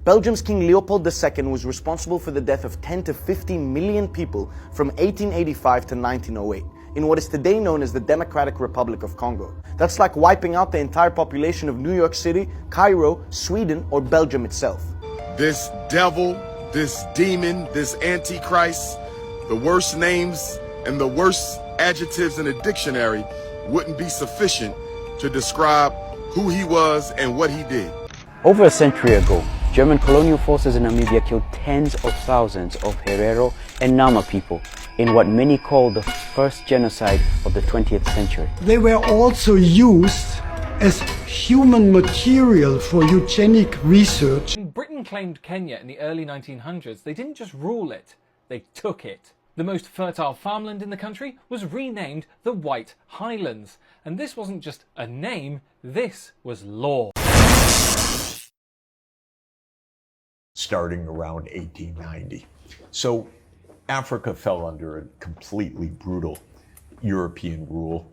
Belgium's King Leopold II was responsible for the death of 10 to 15 million people from 1885 to 1908 in what is today known as the Democratic Republic of Congo. That's like wiping out the entire population of New York City, Cairo, Sweden, or Belgium itself. This devil, this demon, this antichrist, the worst names and the worst adjectives in a dictionary wouldn't be sufficient to describe who he was and what he did. Over a century ago, German colonial forces in Namibia killed tens of thousands of Herero and Nama people in what many call the first genocide of the 20th century. They were also used as human material for eugenic research. When Britain claimed Kenya in the early 1900s, they didn't just rule it, they took it. The most fertile farmland in the country was renamed the White Highlands. And this wasn't just a name, this was law. Starting around 1890. So Africa fell under a completely brutal European rule.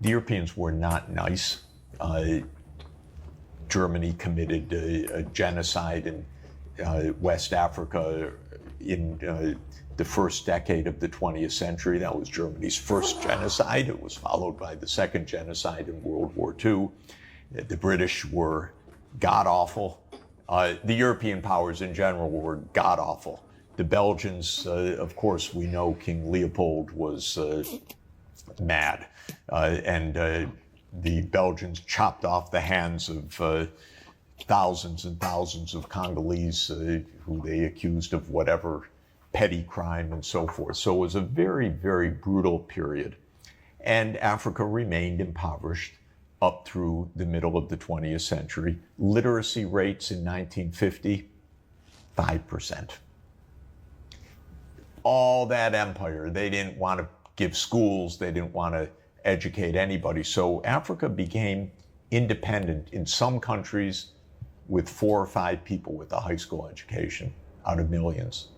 The Europeans were not nice. Germany committed a genocide in West Africa in the first decade of the 20th century. That was Germany's first genocide. It was followed by the second genocide in World War II. The British were god-awful. The European powers in general were god-awful. The Belgians, of course, we know King Leopold was mad. And the Belgians chopped off the hands of thousands and thousands of Congolese who they accused of whatever petty crime and so forth. So it was a very, very brutal period. And Africa remained impoverished up through the middle of the 20th century. Literacy rates in 1950, 5%. All that empire, they didn't want to give schools, they didn't want to educate anybody. So Africa became independent in some countries with 4 or 5 people with a high school education out of millions.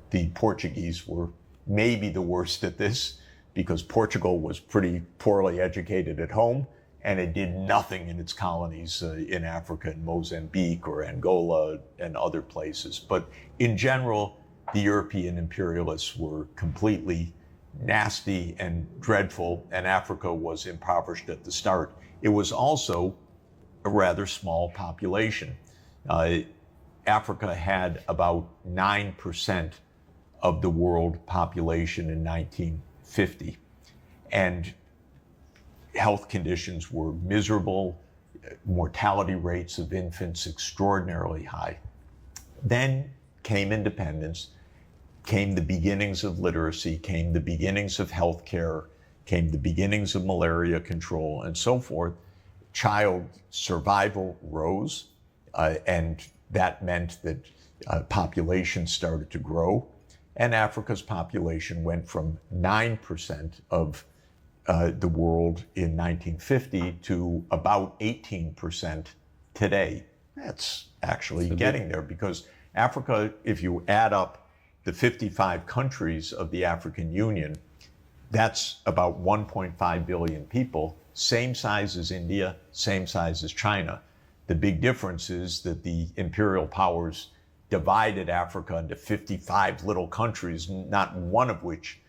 The Portuguese were maybe the worst at this because Portugal was pretty poorly educated at home and it did nothing in its colonies in Africa, in Mozambique or Angola and other places. But in general, the European imperialists were completely nasty and dreadful, and Africa was impoverished at the start. It was also a rather small population. Africa had about 9% of the world population in 1950. And health conditions were miserable, mortality rates of infants extraordinarily high. Then came independence, came the beginnings of literacy, came the beginnings of health care, came the beginnings of malaria control, and so forth. Child survival rose, and that meant that population started to grow. And Africa's population went from 9% of the world in 1950 to about 18% today. That's actually getting there because Africa, if you add up the 55 countries of the African Union, that's about 1.5 billion people, same size as India, same size as China. The big difference is that the imperial powers divided Africa into 55 little countries, not one of which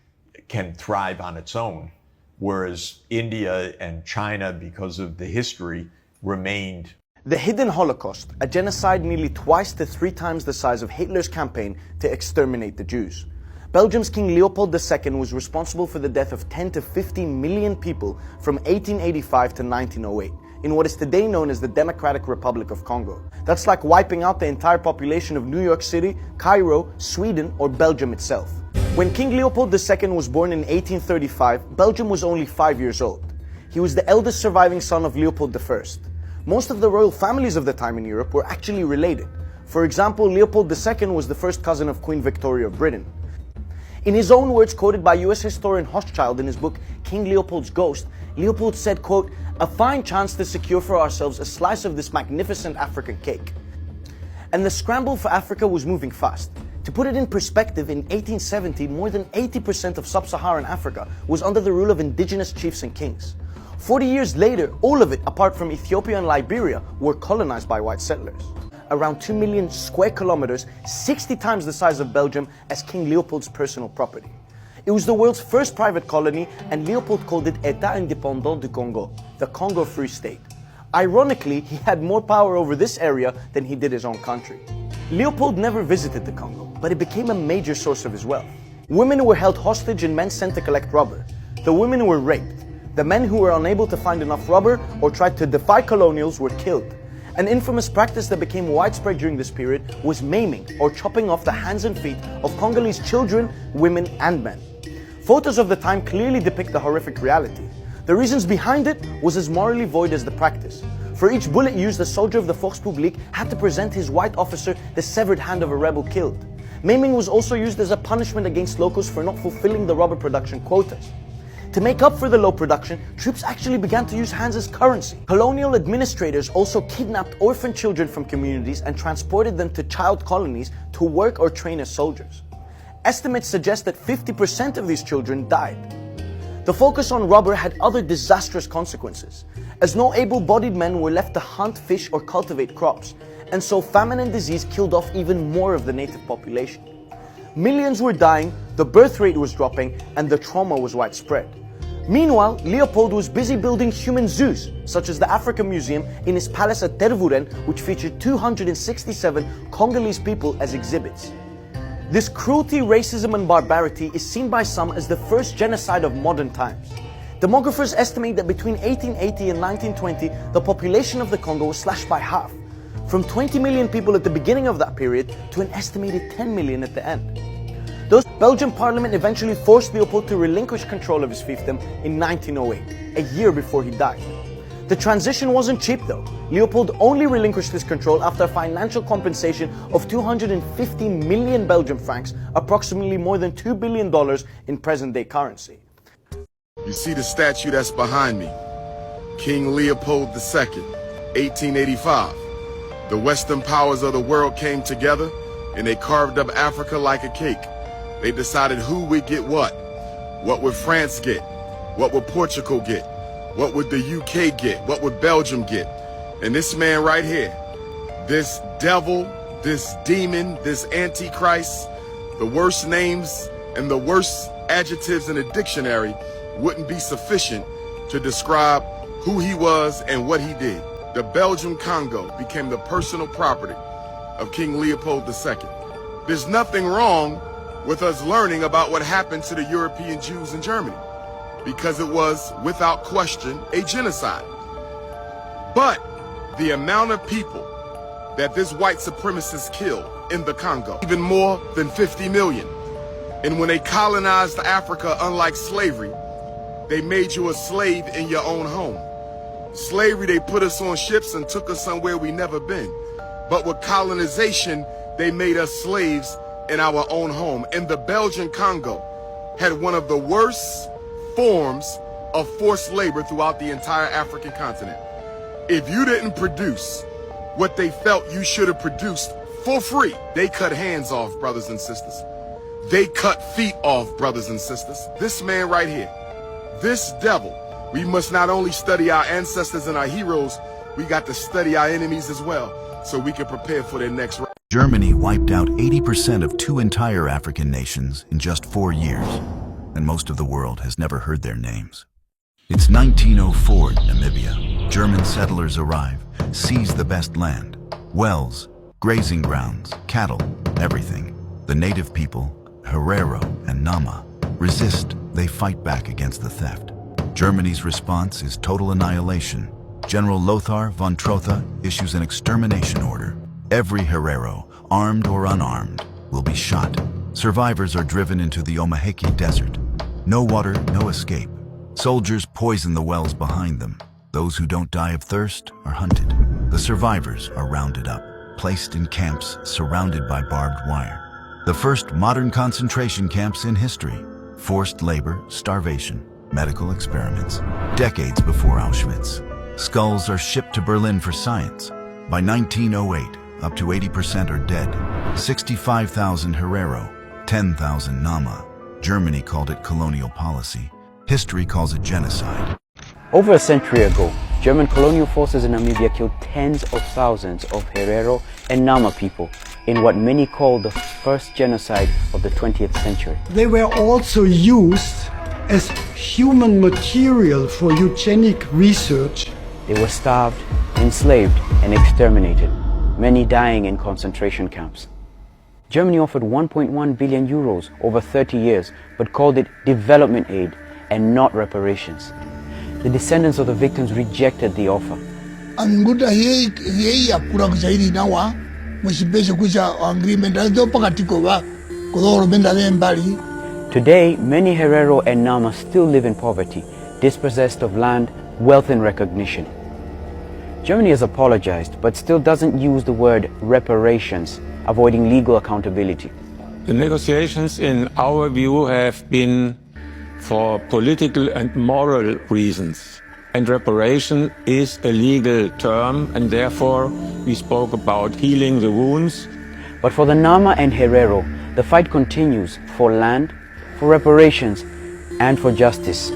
can thrive on its own, whereas India and China, because of the history, remained. The hidden Holocaust, a genocide nearly twice to 3 times the size of Hitler's campaign to exterminate the Jews. Belgium's King Leopold II was responsible for the death of 10 to 15 million people from 1885 to 1908 in what is today known as the Democratic Republic of Congo. That's like wiping out the entire population of New York City, Cairo, Sweden, or Belgium itself. When King Leopold II was born in 1835, Belgium was only 5 years old. He was the eldest surviving son of Leopold I. Most of the royal families of the time in Europe were actually related. For example, Leopold II was the first cousin of Queen Victoria of Britain. In his own words, quoted by US historian Hochschild in his book King Leopold's Ghost, Leopold said, quote, "A fine chance to secure for ourselves a slice of this magnificent African cake." And the scramble for Africa was moving fast. To put it in perspective, in 1870, more than 80% of sub-Saharan Africa was under the rule of indigenous chiefs and kings. 40 years later, all of it, apart from Ethiopia and Liberia, were colonized by white settlers. around 2 million square kilometers, 60 times the size of Belgium, as King Leopold's personal property. It was the world's first private colony, and Leopold called it État indépendant du Congo, the Congo Free State. Ironically, he had more power over this area than he did his own country. Leopold never visited the Congo, but it became a major source of his wealth. Women were held hostage and men sent to collect rubber. The women were raped. The men who were unable to find enough rubber or tried to defy colonials were killed. An infamous practice that became widespread during this period was maiming or chopping off the hands and feet of Congolese children, women, and men. Photos of the time clearly depict the horrific reality. The reasons behind it was as morally void as the practice. For each bullet used, a soldier of the Force Publique had to present his white officer the severed hand of a rebel killed. Maiming was also used as a punishment against locals for not fulfilling the rubber production quotas. To make up for the low production, troops actually began to use hands as currency. Colonial administrators also kidnapped orphan children from communities and transported them to child colonies to work or train as soldiers. Estimates suggest that 50% of these children died. The focus on rubber had other disastrous consequences, as no able-bodied men were left to hunt, fish, or cultivate crops, and so famine and disease killed off even more of the native population. Millions were dying, the birth rate was dropping, and the trauma was widespread. Meanwhile, Leopold was busy building human zoos, such as the Africa Museum in his palace at Tervuren, which featured 267 Congolese people as exhibits. This cruelty, racism, and barbarity is seen by some as the first genocide of modern times. Demographers estimate that between 1880 and 1920, the population of the Congo was slashed by half, from 20 million people at the beginning of that period to an estimated 10 million at the end. The Belgian parliament eventually forced Leopold to relinquish control of his fiefdom in 1908, a year before he died. The transition wasn't cheap though. Leopold only relinquished his control after a financial compensation of 250 million Belgian francs, approximately more than $2 billion in present-day currency. You see the statue that's behind me? King Leopold II, 1885. The Western powers of the world came together and they carved up Africa like a cake. They decided who would get what. What would France get? What would Portugal get? What would the UK get? What would Belgium get? And this man right here, this devil, this demon, this antichrist, the worst names and the worst adjectives in a dictionary wouldn't be sufficient to describe who he was and what he did. The Belgian Congo became the personal property of King Leopold II. There's nothing wrong with us learning about what happened to the European Jews in Germany, because it was, without question, a genocide. But the amount of people that this white supremacist killed in the Congo, even more than 50 million. And when they colonized Africa, unlike slavery, they made you a slave in your own home. Slavery, they put us on ships and took us somewhere we never been. But with colonization, they made us slaves in our own home. And the Belgian Congo had one of the worst forms of forced labor throughout the entire African continent. If you didn't produce what they felt you should have produced for free, they cut hands off, brothers and sisters. They cut feet off, brothers and sisters. This man right here, this devil, we must not only study our ancestors and our heroes, we got to study our enemies as well, so we can prepare for their next round. Germany wiped out 80% of 2 entire African nations in just 4 years, and most of the world has never heard their names. It's 1904 in Namibia. German settlers arrive, seize the best land, wells, grazing grounds, cattle, everything. The native people, Herero and Nama, resist. They fight back against the theft. Germany's response is total annihilation. General Lothar von Trotha issues an extermination order. Every Herero, armed or unarmed, will be shot. Survivors are driven into the Omaheke Desert. No water, no escape. Soldiers poison the wells behind them. Those who don't die of thirst are hunted. The survivors are rounded up, placed in camps surrounded by barbed wire. The first modern concentration camps in history. Forced labor, starvation, medical experiments. Decades before Auschwitz. Skulls are shipped to Berlin for science. By 1908, up to 80% are dead. 65,000 Herero, 10,000 Nama. Germany called it colonial policy. History calls it genocide. Over a century ago, German colonial forces in Namibia killed tens of thousands of Herero and Nama people in what many call the first genocide of the 20th century. They were also used as human material for eugenic research. They were starved, enslaved, and exterminated, many dying in concentration camps. Germany offered 1.1 billion euros over 30 years, but called it development aid and not reparations. The descendants of the victims rejected the offer. Today, many Herero and Nama still live in poverty, dispossessed of land, wealth, and recognition. Germany has apologized, but still doesn't use the word reparations, avoiding legal accountability. The negotiations, in our view, have been for political and moral reasons. And reparation is a legal term, and therefore we spoke about healing the wounds. But for the Nama and Herero, the fight continues for land, for reparations, and for justice.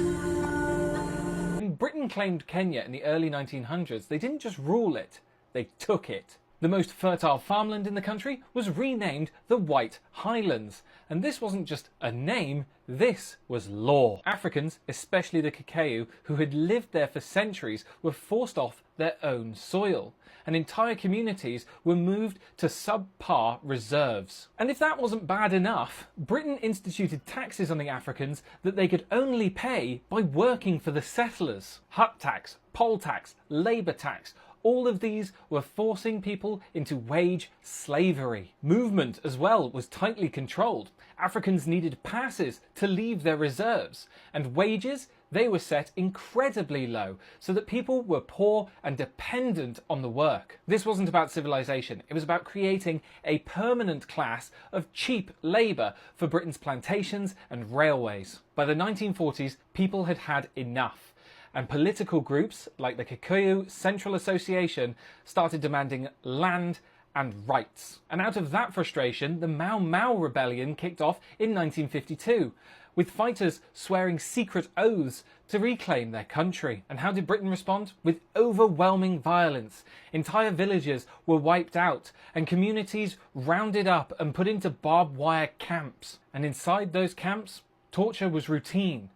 When Britain claimed Kenya in the early 1900s, they didn't just rule it, they took it. The most fertile farmland in the country was renamed the White Highlands. And this wasn't just a name, this was law. Africans, especially the Kikuyu, who had lived there for centuries, were forced off their own soil. And entire communities were moved to subpar reserves. And if that wasn't bad enough, Britain instituted taxes on the Africans that they could only pay by working for the settlers. Hut tax, poll tax, labour tax, all of these were forcing people into wage slavery. Movement as well was tightly controlled. Africans needed passes to leave their reserves, and wages, they were set incredibly low so that people were poor and dependent on the work. This wasn't about civilization, it was about creating a permanent class of cheap labour for Britain's plantations and railways. By the 1940s, people had had enough. And political groups like the Kikuyu Central Association started demanding land and rights. And out of that frustration, the Mau Mau Rebellion kicked off in 1952, with fighters swearing secret oaths to reclaim their country. And how did Britain respond? With overwhelming violence. Entire villages were wiped out, and communities rounded up and put into barbed wire camps. And inside those camps, torture was routine.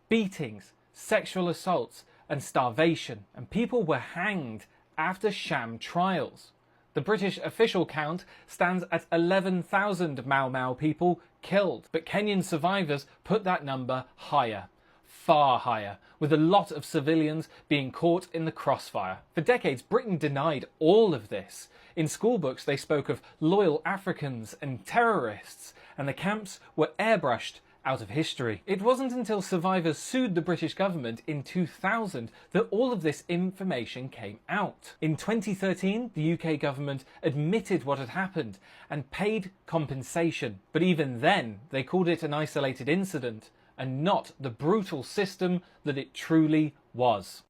Beatings, sexual assaults and starvation, and people were hanged after sham trials. The British official count stands at 11,000 Mau Mau people killed, but Kenyan survivors put that number higher, far higher, with a lot of civilians being caught in the crossfire. For decades, Britain denied all of this. In school books, they spoke of loyal Africans and terrorists, and the camps were airbrushed out of history. It wasn't until survivors sued the British government in 2000 that all of this information came out. In 2013, the UK government admitted what had happened and paid compensation. But even then, they called it an isolated incident and not the brutal system that it truly was.